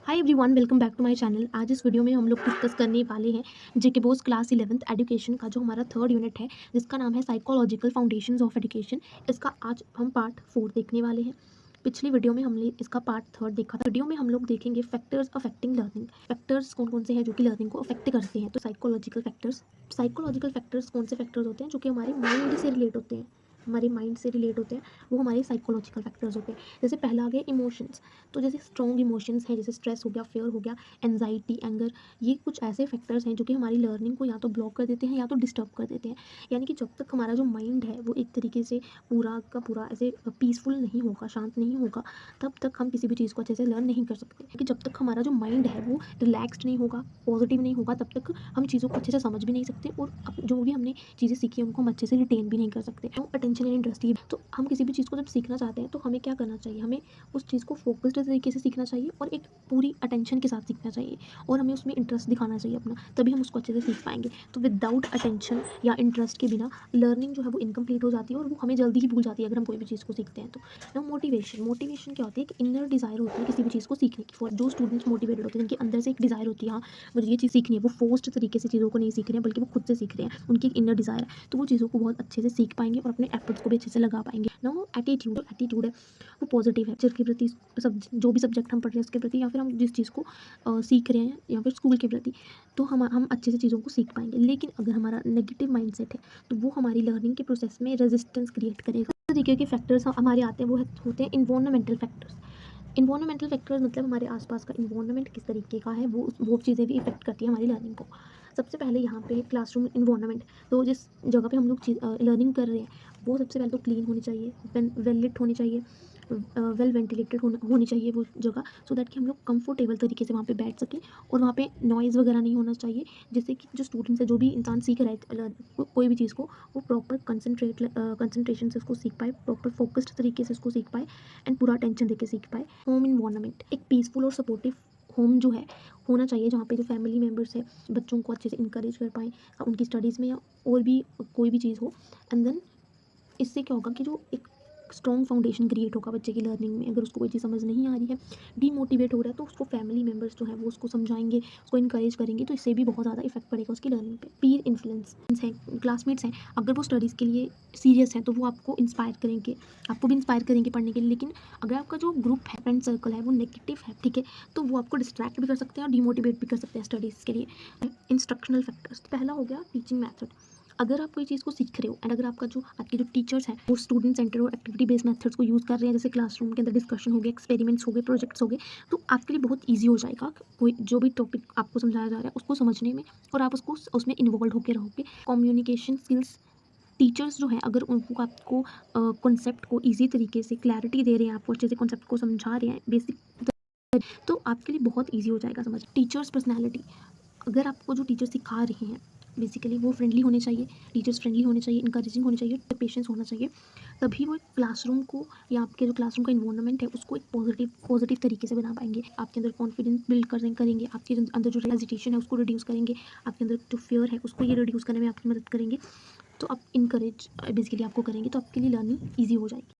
Hi everyone, welcome back to my channel. आज इस video में हम लोग डिस्कस करने वाले हैं जेके बोस क्लास 11th एजुकेशन का जो हमारा थर्ड यूनिट है, जिसका नाम है साइकोलॉजिकल फाउंडेशंस ऑफ एजुकेशन। इसका आज हम पार्ट 4 देखने वाले हैं। पिछली वीडियो में हमने इसका पार्ट थर्ड देखा था। वीडियो में हम लोग देखेंगे फैक्टर्स अफेक्टिंग लर्निंग। फैक्टर्स कौन कौन से हैं जो कि लर्निंग को अफेक्ट करते हैं। तो साइकोलॉजिकल फैक्टर्स कौन से फैक्टर्स होते हैं जो कि हमारे माइंड से रिलेट होते हैं, वो हमारे साइकोलॉजिकल फैक्टर्स होते हैं। जैसे पहला आ गया इमोशंस। तो जैसे स्ट्रॉन्ग इमोशंस हैं, जैसे स्ट्रेस हो गया, फियर हो गया, एंजाइटी, एंगर, ये कुछ ऐसे फैक्टर्स हैं जो कि हमारी लर्निंग को या तो ब्लॉक कर देते हैं या तो डिस्टर्ब कर देते हैं। यानी कि जब तक हमारा जो माइंड है वो एक तरीके से पूरा का पूरा ऐसे पीसफुल नहीं होगा, शांत नहीं होगा, तब तक हम किसी भी चीज़ को अच्छे से लर्न नहीं कर सकते। क्योंकि जब तक हमारा जो माइंड है वो रिलैक्स्ड नहीं होगा, पॉजिटिव नहीं होगा, तब तक हम चीज़ों को अच्छे से समझ भी नहीं सकते और जो भी हमने चीज़ें सीखी है उनको हम अच्छे से रिटेन भी नहीं कर सकते। तो अटेंशन एंड इंटरेस्ट, तो हम किसी भी चीज़ को जब सीखना चाहते हैं तो हमें क्या करना चाहिए, हमें उस चीज़ को फोकस्ड तरीके से सीखना चाहिए और एक पूरी अटेंशन के साथ सीखना चाहिए और हमें उसमें इंटरेस्ट दिखाना चाहिए अपना, तभी हम उसको अच्छे से सीख पाएंगे। तो विदाउट अटेंशन या इंटरेस्ट के बिना लर्निंग जो है वो इनकम्प्लीट हो जाती है और वो हमें जल्दी ही भूल जाती है अगर हम कोई भी चीज़ को सीखते हैं तो। ना मोटिवेशन क्या होती है, एक इनर डिज़ायर होती है किसी भी चीज़ को सीखने की। फॉर जो स्टूडेंट्स मोटिवेटेड होते हैं, जिनके अंदर से एक डिज़ायर होती है, हाँ मुझे ये चीज़ सीखनी है, वो फोर्स्ड तरीके से चीज़ों को नहीं सीख रहे हैं बल्कि वो खुद से सीख रहे हैं, उनकी एक इनर डिज़ायर है, तो वो चीज़ों को बहुत अच्छे से सीख पाएंगे और अपने एफर्ट्स को भी अच्छे से लगा पाएंगे। ना वो एटीट्यूड है वो पॉजिटिव है, टीचर के प्रति, सब जो भी सब्जेक्ट हम पढ़ रहे हैं उसके प्रति, या फिर हम जिस चीज़ को सीख रहे हैं या फिर स्कूल के प्रति, तो हम अच्छे से चीज़ों को सीख पाएंगे। लेकिन अगर हमारा नेगेटिव माइंडसेट है तो वो हमारी लर्निंग के प्रोसेस में रेजिस्टेंस क्रिएट करेगा। तरीके के फैक्टर्स हमारे आते हैं, वो होते हैं इन्वायरमेंटल फैक्टर्स। इन्वायरमेंटल फैक्टर्स मतलब हमारे आसपास का इन्वायरमेंट किस तरीके का है, वो चीज़ें भी इफेक्ट करती है हमारी लर्निंग को। सबसे पहले यहाँ पे क्लासरूम इन्वायरमेंट। तो जिस जगह पे हम लोग लर्निंग कर रहे हैं वो सबसे पहले तो क्लीन होनी चाहिए, वेल लिट होनी चाहिए, वेल वेंटिलेटेड होनी चाहिए वो जगह, सो दैट कि हम लोग कंफर्टेबल तरीके से वहाँ पे बैठ सकें और वहाँ पे नॉइज़ वगैरह नहीं होना चाहिए, जिससे कि जो स्टूडेंट्स है, जो भी इंसान सीख रहा है कोई भी चीज़ को, वो प्रॉपर कंसंट्रेशन से उसको सीख पाए, प्रॉपर फोकस्ड तरीके से उसको सीख पाए एंड पूरा अटेंशन देके सीख पाए। होम इन्वायरमेंट, एक पीसफुल और सपोर्टिव होम जो है होना चाहिए, जहाँ पे जो फैमिली मेम्बर्स है बच्चों को अच्छे से इंकरेज कर पाएँ उनकी स्टडीज़ में या और भी कोई भी चीज़ हो। एंड देन इससे क्या होगा कि जो एक स्ट्रॉन्ग फाउंडेशन क्रिएट होगा बच्चे की लर्निंग में। अगर उसको कोई चीज़ समझ नहीं आ रही है, डीमोटिवेट हो रहा है, तो उसको फैमिली मेम्बर्स जो है वो उसको समझाएंगे, उसको इंकरेज करेंगे, तो इससे भी बहुत ज़्यादा इफेक्ट पड़ेगा उसकी लर्निंग पे। पीर इन्फ्लुएंस है, क्लासमेट्स हैं, अगर वो स्टडीज़ के लिए सीरियस हैं तो वो आपको इंस्पायर करेंगे, आपको भी इंस्पायर करेंगे पढ़ने के लिए। लेकिन अगर आपका जो ग्रुप है, फ्रेंड सर्कल है, वो नेगेटिव है, ठीक है, तो वो आपको डिस्ट्रैक्ट भी कर सकते हैं और डीमोटिवेट भी कर सकते हैं स्टडीज़ के लिए। इंस्ट्रक्शनल फैक्टर्स, पहला हो गया टीचिंग मैथड। अगर आप कोई चीज़ को सीख रहे हो एंड अगर आपके जो टीचर्स हैं वो स्टूडेंट सेंटर और एक्टिविटी बेस्ड मेथड्स को यूज़ कर रहे हैं, जैसे क्लासरूम के अंदर डिस्कशन हो गया, एक्सपेरिमेंट्स हो गए, प्रोजेक्ट्स हो गए, तो आपके लिए बहुत ईजी हो जाएगा कोई जो भी टॉपिक आपको समझाया जा रहा है उसको समझने में, और आप उसको उसमें इन्वॉल्व होकर रहोगे। कम्युनिकेशन स्किल्स, टीचर्स जो हैं अगर उनको आपको कॉन्सेप्ट को ईजी तरीके से क्लैरिटी दे रहे हैं, आपको अच्छे से कॉन्सेप्ट को समझा रहे हैं बेसिक, तो आपके लिए बहुत ईजी हो जाएगा समझ। टीचर्स पर्सनैलिटी, अगर आपको जो टीचर सिखा रहे हैं बेसिकली वो फ्रेंडली होने चाहिए, टीचर्स फ्रेंडली होने चाहिए, इंकरेजिंग होने चाहिए, पेशेंस होना चाहिए, तभी वो एक क्लासरूम को या आपके जो क्लासरूम का इन्वायरमेंट है उसको एक पॉजिटिव तरीके से बना पाएंगे। आपके अंदर कॉन्फिडेंस बिल्ड करेंगे, आपके अंदर जो हेजिटेशन है उसको रिड्यूस करेंगे, आपके अंदर जो फियर है उसको ये रिड्यूस करने में आपकी मदद करेंगे। तो आप इनकरेज बेसिकली आपको करेंगे, तो आपके लिए लर्निंग ईजी हो जाएगी।